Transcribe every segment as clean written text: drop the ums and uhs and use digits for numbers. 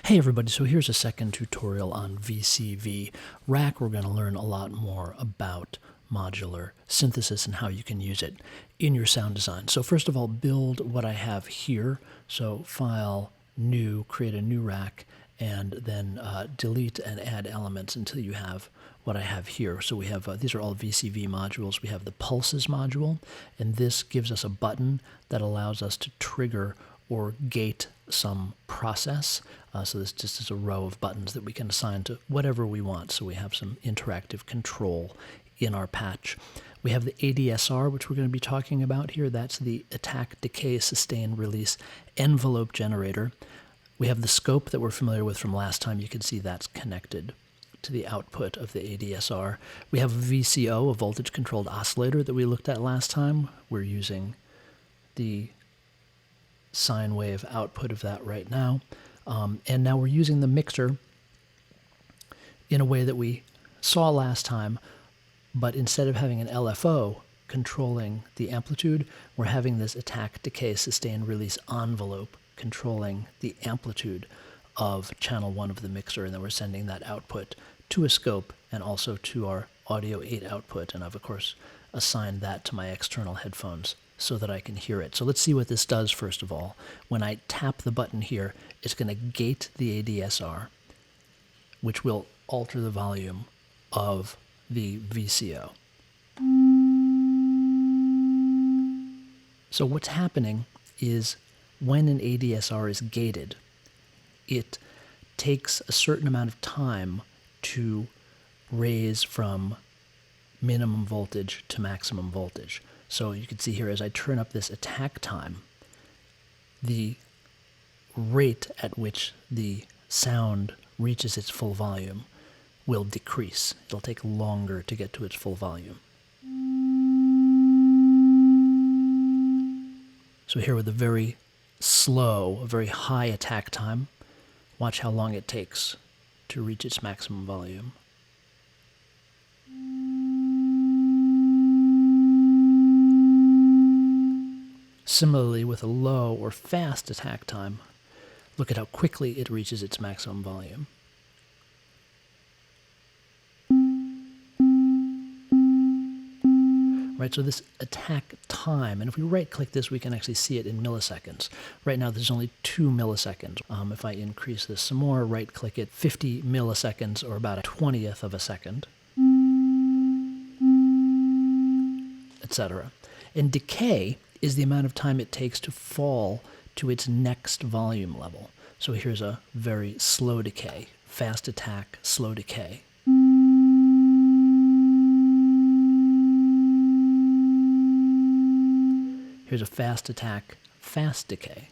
Hey everybody, so here's a second tutorial on VCV Rack. We're going to learn a lot more about modular synthesis and how you can use it in your sound design. So first of all, build what I have here. So File, New, create a new rack, and then delete and add elements until you have what I have here. So we have, these are all VCV modules. We have the pulses module, and this gives us a button that allows us to trigger or gate some process. So this just is a row of buttons that we can assign to whatever we want. So we have some interactive control in our patch. We have the adsr, which we're going to be talking about here. That's the attack, decay, sustain, release envelope generator. We have the scope that we're familiar with from last time. You can see that's connected to the output of the adsr. We have a VCO, a voltage controlled oscillator, that we looked at last time. We're using the sine wave output of that right now. And now we're using the mixer in a way that we saw last time, but instead of having an LFO controlling the amplitude, we're having this attack, decay, sustain, release envelope controlling the amplitude of channel 1 of the mixer, and then we're sending that output to a scope and also to our audio 8 output, and I've of course assigned that to my external headphones so that I can hear it. So let's see what this does first of all. When I tap the button here, it's going to gate the adsr, which will alter the volume of the VCO. So what's happening is when an adsr is gated, it takes a certain amount of time to raise from minimum voltage to maximum voltage. So you can see here as I turn up this attack time, the rate at which the sound reaches its full volume will decrease. It'll take longer to get to its full volume. So here with a very slow, a very high attack time, watch how long it takes to reach its maximum volume. Similarly, with a low or fast attack time, look at how quickly it reaches its maximum volume. Right, so this attack time, and if we right-click this, we can actually see it in milliseconds. Right now, there's only 2 milliseconds. If I increase this some more, right-click it, 50 milliseconds, or about a 20th of a second, etc. And decay is the amount of time it takes to fall to its next volume level. So here's a very slow decay, fast attack, slow decay. Here's a fast attack, fast decay.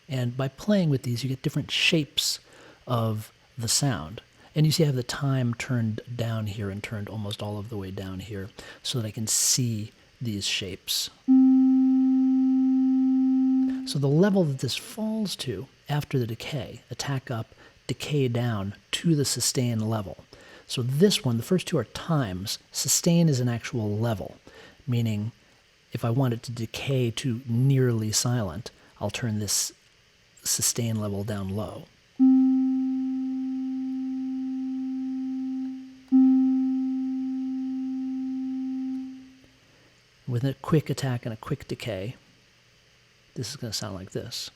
And by playing with these, you get different shapes of the sound. And you see I have the time turned down here and turned almost all of the way down here so that I can see these shapes. So the level that this falls to after the decay, attack up, decay down to the sustain level. So this one, the first two are times. Sustain is an actual level, meaning if I want it to decay to nearly silent, I'll turn this sustain level down low. With a quick attack and a quick decay, this is going to sound like this.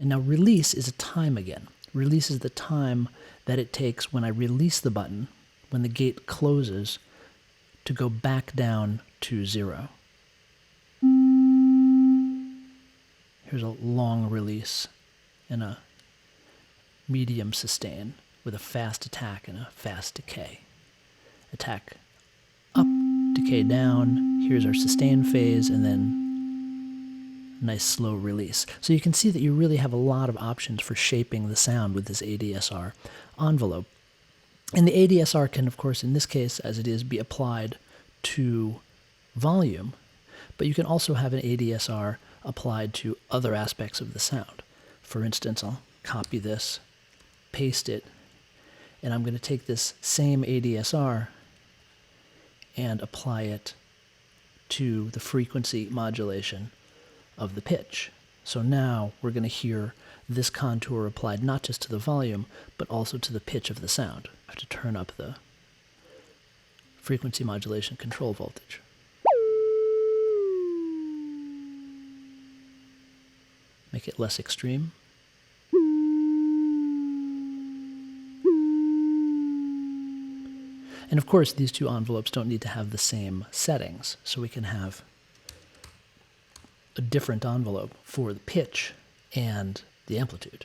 And now release is a time again. Release is the time that it takes when I release the button, when the gate closes, to go back down to 0. Here's a long release and a medium sustain with a fast attack and a fast decay. Attack up, decay down, here's our sustain phase, and then a nice slow release. So you can see that you really have a lot of options for shaping the sound with this adsr envelope. And the adsr can, of course, in this case, as it is, be applied to volume, but you can also have an adsr applied to other aspects of the sound. For instance, I'll copy this paste it, and I'm going to take this same ADSR and apply it to the frequency modulation of the pitch. So now we're going to hear this contour applied not just to the volume, but also to the pitch of the sound. I have to turn up the frequency modulation control voltage. Make it less extreme. And of course, these two envelopes don't need to have the same settings, so we can have a different envelope for the pitch and the amplitude.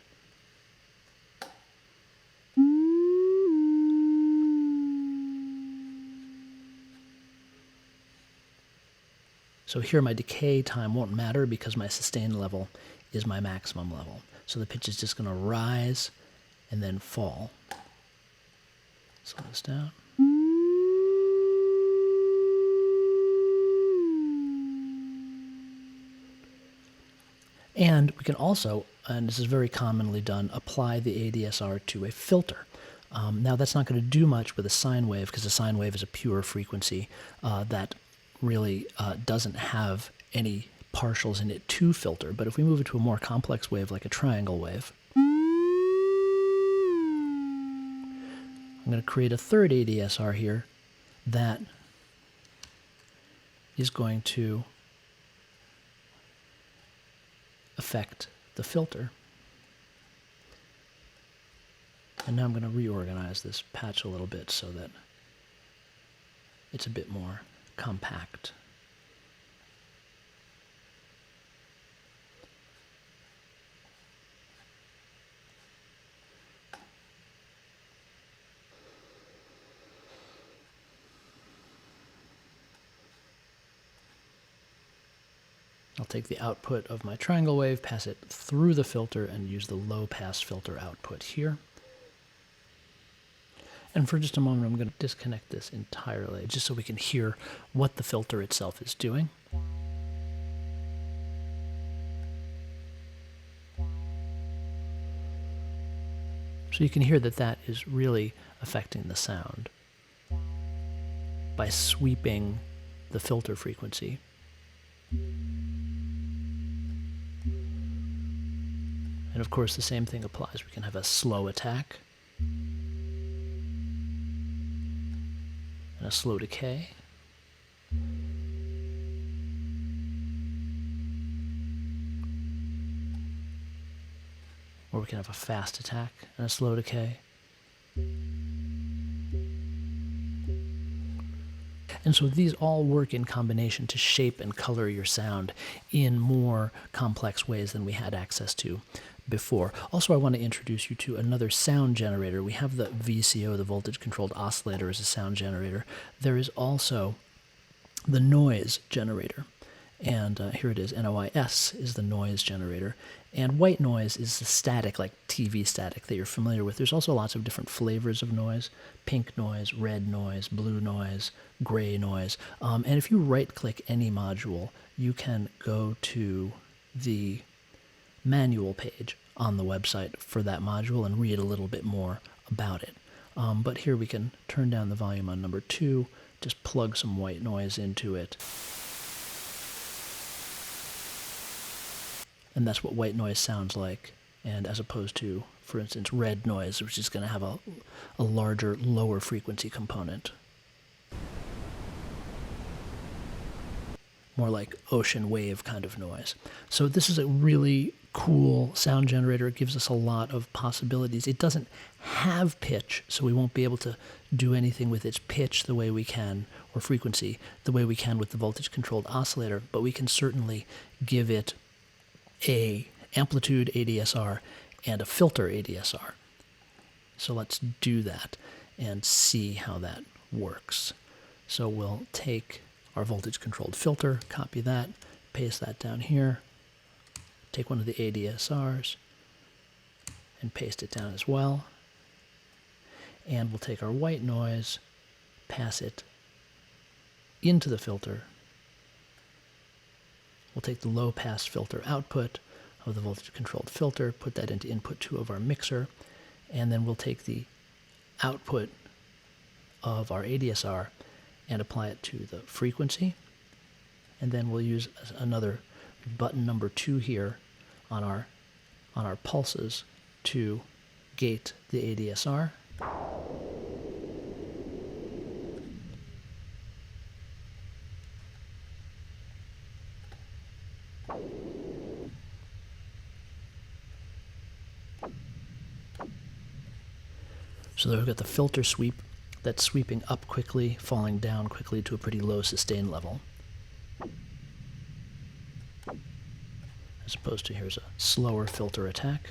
So here my decay time won't matter because my sustain level is my maximum level. So the pitch is just going to rise and then fall. Slow this down. And we can also, and this is very commonly done, apply the ADSR to a filter. Now that's not going to do much with a sine wave because a sine wave is a pure frequency that really doesn't have any partials in it to filter. But if we move it to a more complex wave like a triangle wave, I'm going to create a third ADSR here that is going to affect the filter. And now I'm going to reorganize this patch a little bit so that it's a bit more compact. I'll take the output of my triangle wave, pass it through the filter, and use the low-pass filter output here. And for just a moment, I'm going to disconnect this entirely, just so we can hear what the filter itself is doing. So you can hear that that is really affecting the sound by sweeping the filter frequency. And of course, the same thing applies. We can have a slow attack and a slow decay. Or we can have a fast attack and a slow decay. And so these all work in combination to shape and color your sound in more complex ways than we had access to before. Also, I want to introduce you to another sound generator. We have the VCO, the voltage controlled oscillator, as a sound generator. There is also the noise generator. And here it is, NOIS is the noise generator. And white noise is the static, like TV static that you're familiar with. There's also lots of different flavors of noise: pink noise, red noise, blue noise, gray noise. And if you right-click any module, you can go to the manual page on the website for that module and read a little bit more about it. But here we can turn down the volume on number 2, just plug some white noise into it. And that's what white noise sounds like, and as opposed to, for instance, red noise, which is going to have a larger, lower frequency component. More like ocean wave kind of noise. So this is a really cool sound generator. It gives us a lot of possibilities. It doesn't have pitch, so we won't be able to do anything with its pitch the way we can, or frequency, the way we can with the voltage-controlled oscillator, but we can certainly give it a amplitude ADSR and a filter ADSR. So let's do that and see how that works. So we'll take our voltage controlled filter, copy that, paste that down here, take one of the ADSRs and paste it down as well. And we'll take our white noise, pass it into the filter. We'll take the low-pass filter output of the voltage-controlled filter, put that into input 2 of our mixer, and then we'll take the output of our ADSR and apply it to the frequency, and then we'll use another button number 2 here on our pulses to gate the ADSR. So there we've got the filter sweep that's sweeping up quickly, falling down quickly to a pretty low sustain level. As opposed to here's a slower filter attack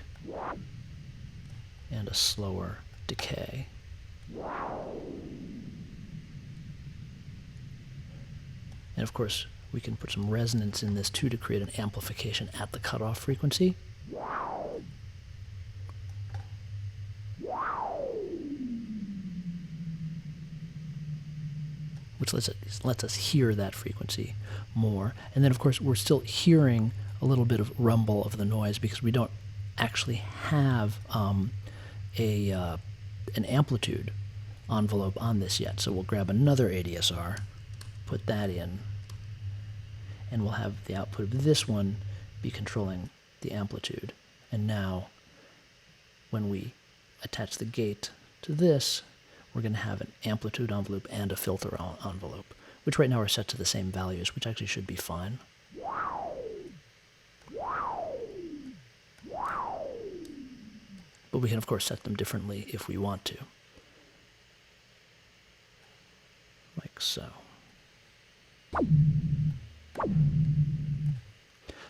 and a slower decay. And of course, we can put some resonance in this too to create an amplification at the cutoff frequency. Which lets us hear that frequency more. And then, of course, we're still hearing a little bit of rumble of the noise because we don't actually have an amplitude envelope on this yet. So we'll grab another ADSR, put that in, and we'll have the output of this one be controlling the amplitude. And now, when we attach the gate to this, we're going to have an amplitude envelope and a filter envelope, which right now are set to the same values, which actually should be fine. But we can, of course, set them differently if we want to. Like so.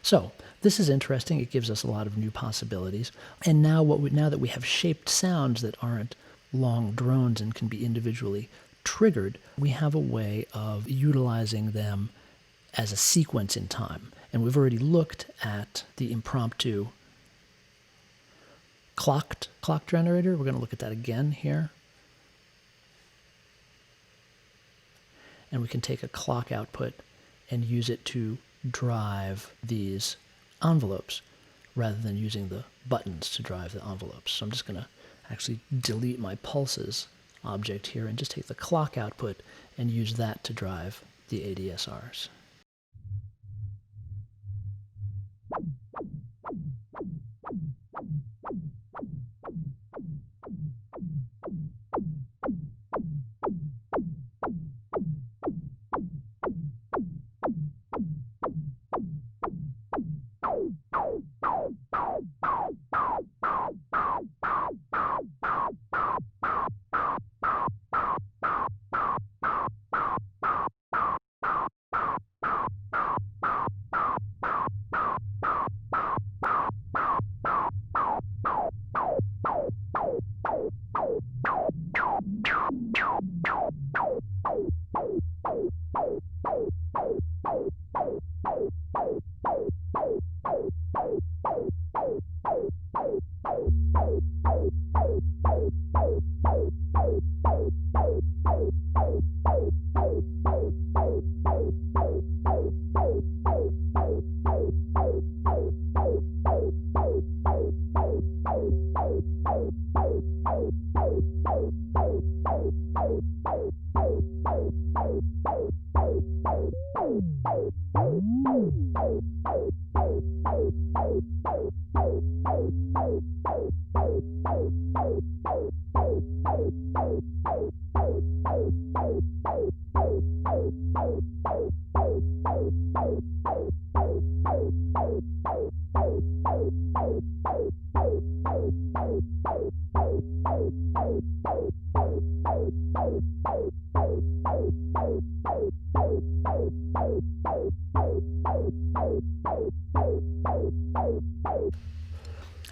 So, this is interesting. It gives us a lot of new possibilities. And now, now that we have shaped sounds that aren't long drones and can be individually triggered, we have a way of utilizing them as a sequence in time. And we've already looked at the impromptu clock generator. We're going to look at that again here. And we can take a clock output and use it to drive these envelopes rather than using the buttons to drive the envelopes. So I'm just going to actually delete my pulses object here and just take the clock output and use that to drive the ADSRs.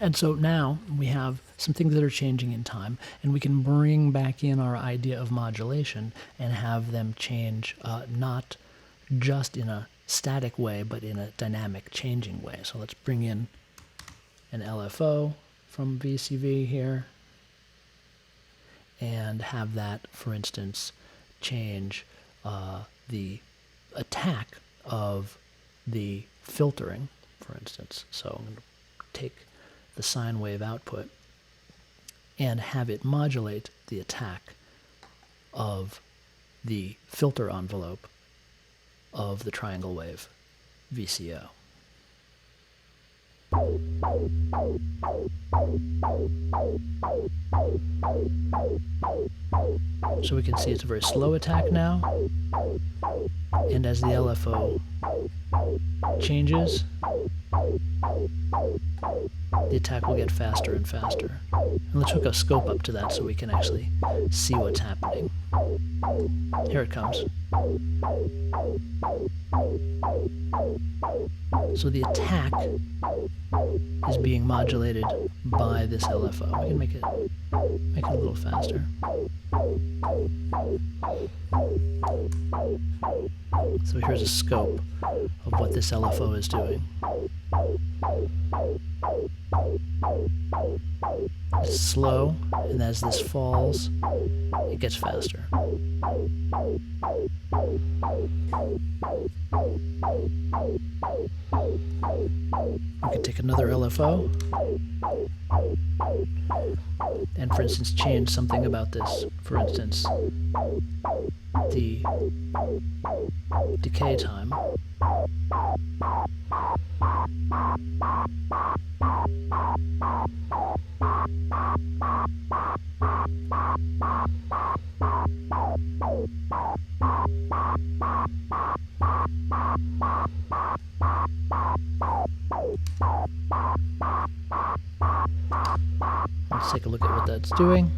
And so now we have some things that are changing in time, and we can bring back in our idea of modulation and have them change not just in a static way, but in a dynamic changing way. So let's bring in an LFO from VCV here and have that, for instance, change the attack of the filtering, for instance. So I'm going to take the sine wave output and have it modulate the attack of the filter envelope of the triangle wave VCO. So we can see it's a very slow attack now, and as the LFO changes, the attack will get faster and faster. And let's hook a scope up to that so we can actually see what's happening. Here it comes. So the attack is being modulated by this LFO. We can make it a little faster. So here's a scope of what this LFO is doing. It's slow, and as this falls, it gets faster. We can take another LFO and, for instance, change something about this. For instance, the decay time. Let's take a look at what that's doing.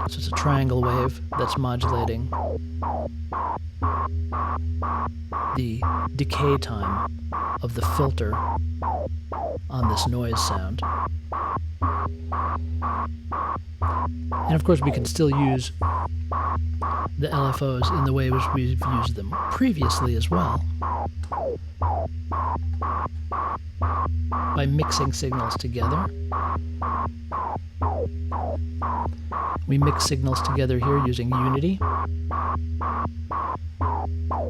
So it's a triangle wave that's modulating the decay time of the filter on this noise sound. And of course we can still use the LFOs in the way which we've used them previously as well, by mixing signals together. We mix signals together here using unity.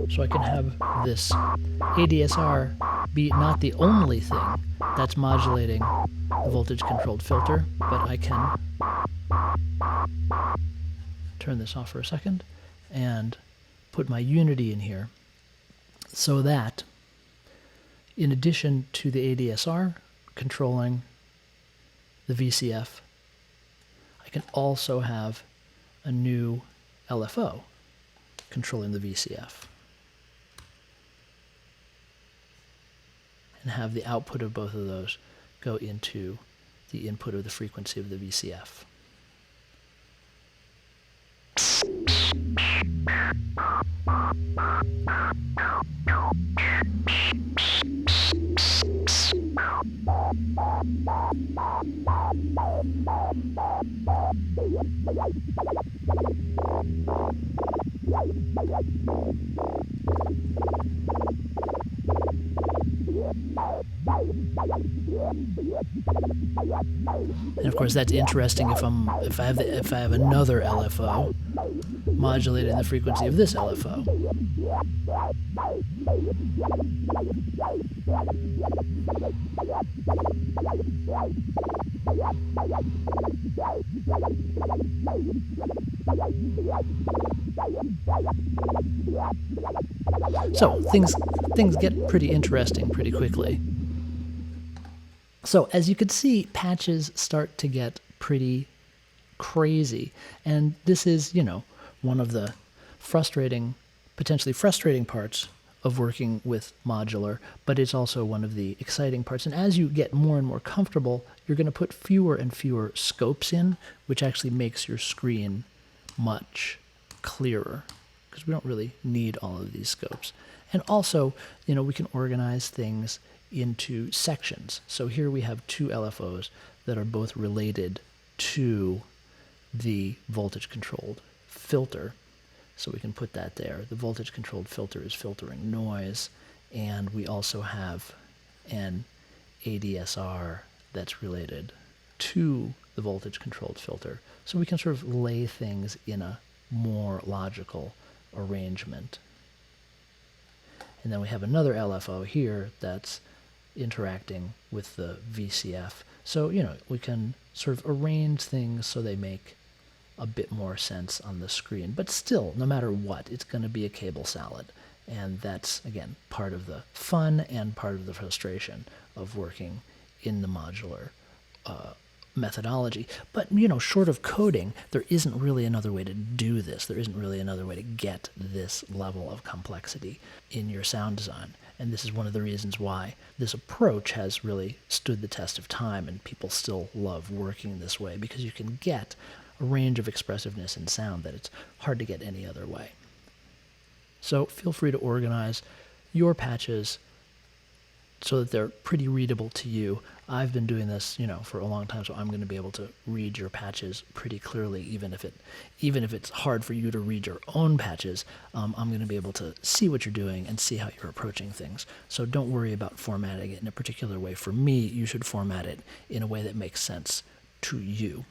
So I can have this ADSR be not the only thing that's modulating the voltage-controlled filter, but I can turn this off for a second and put my unity in here so that, in addition to the ADSR controlling the VCF, I can also have a new LFO controlling the VCF, and have the output of both of those go into the input of the frequency of the VCF. And of course that's interesting if I have another LFO modulating the frequency of this LFO. So things get pretty interesting pretty quickly. So as you can see, patches start to get pretty crazy, and this is, one of the potentially frustrating parts of working with modular, but it's also one of the exciting parts. And as you get more and more comfortable, you're going to put fewer and fewer scopes in, which actually makes your screen much clearer, because we don't really need all of these scopes. And also, we can organize things into sections. So here we have two LFOs that are both related to the voltage-controlled filter. So we can put that there. The voltage-controlled filter is filtering noise, and we also have an ADSR that's related to the voltage-controlled filter. So we can sort of lay things in a more logical arrangement. And then we have another LFO here that's interacting with the VCF. So, we can sort of arrange things so they make a bit more sense on the screen. But still, no matter what, it's going to be a cable salad. And that's, again, part of the fun and part of the frustration of working in the modular methodology. But, short of coding, there isn't really another way to do this. There isn't really another way to get this level of complexity in your sound design. And this is one of the reasons why this approach has really stood the test of time, and people still love working this way, because you can get a range of expressiveness in sound that it's hard to get any other way. So feel free to organize your patches so that they're pretty readable to you. I've been doing this, for a long time, so I'm going to be able to read your patches pretty clearly, even if it's hard for you to read your own patches. I'm going to be able to see what you're doing and see how you're approaching things. So don't worry about formatting it in a particular way. For me, you should format it in a way that makes sense to you.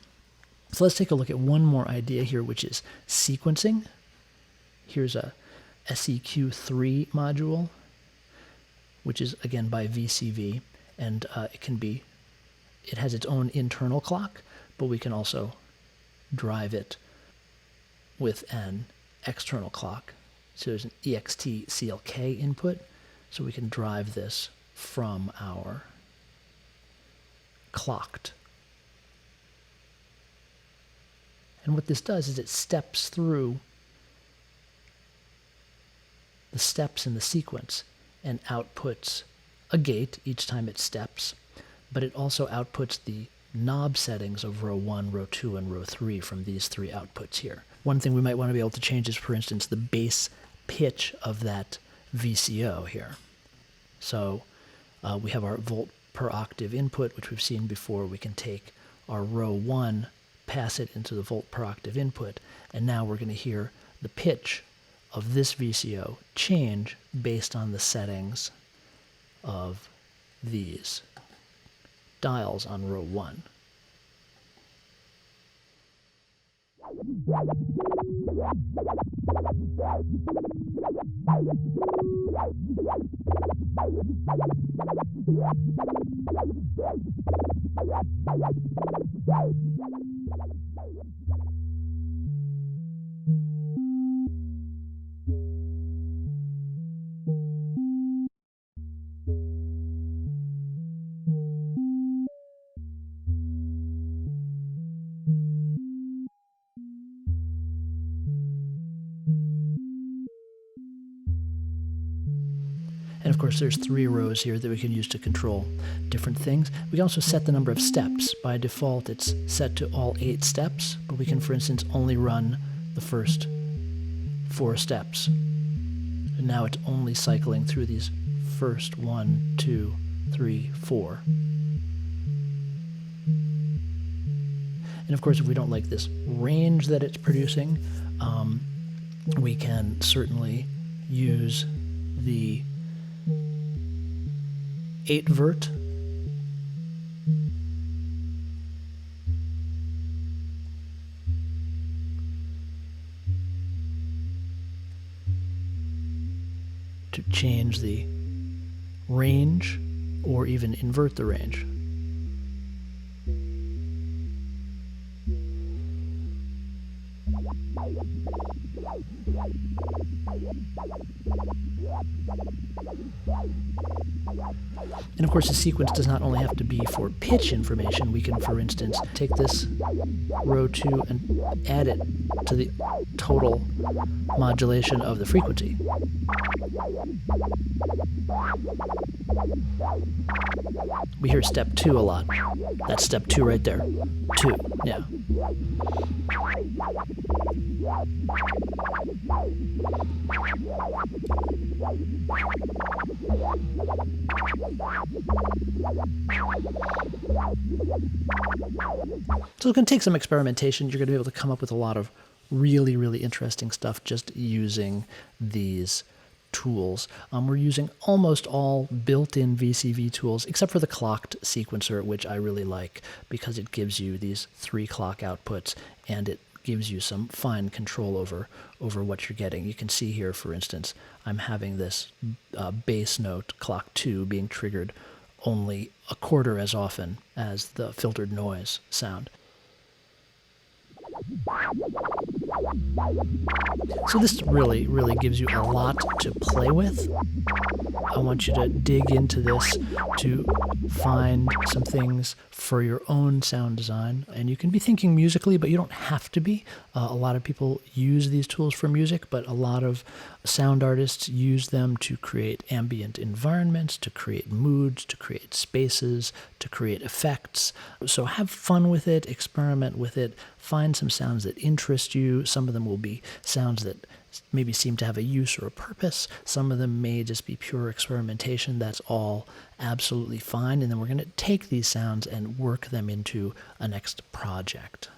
So let's take a look at one more idea here, which is sequencing. Here's a SEQ3 module, which is, again, by VCV, and it has its own internal clock, but we can also drive it with an external clock. So there's an EXT CLK input, so we can drive this from our clocked. And what this does is it steps through the steps in the sequence and outputs a gate each time it steps, but it also outputs the knob settings of row 1, row 2, and row 3 from these three outputs here. One thing we might want to be able to change is, for instance, the bass pitch of that VCO here. So we have our volt per octave input, which we've seen before. We can take our row 1, pass it into the volt per octave input, and now we're going to hear the pitch of this VCO change based on the settings of these dials on row 1. And of course, there's 3 rows here that we can use to control different things. We can also set the number of steps. By default, it's set to all 8 steps, but we can, for instance, only run the first 4 steps. And now it's only cycling through these first 1, 2, 3, 4. And of course, if we don't like this range that it's producing, we can certainly use the 8 vert to change the range or even invert the range. And of course, the sequence does not only have to be for pitch information. We can, for instance, take this row 2 and add it to the total modulation of the frequency. We hear step 2 a lot. That's step 2 right there. 2, yeah. So it's going to take some experimentation. You're going to be able to come up with a lot of really, really interesting stuff just using these tools. We're using almost all built-in VCV tools, except for the clocked sequencer, which I really like because it gives you these 3 clock outputs and it gives you some fine control over what you're getting. You can see here, for instance, I'm having this bass note, clock 2, being triggered only a quarter as often as the filtered noise sound. So this really, really gives you a lot to play with. I want you to dig into this to find some things for your own sound design. And you can be thinking musically, but you don't have to be. A lot of people use these tools for music, but a lot of sound artists use them to create ambient environments, to create moods, to create spaces, to create effects. So have fun with it, experiment with it, find some sounds that interest you. Some of them will be sounds that maybe seem to have a use or a purpose. Some of them may just be pure experimentation. That's all absolutely fine. And then we're going to take these sounds and work them into a next project.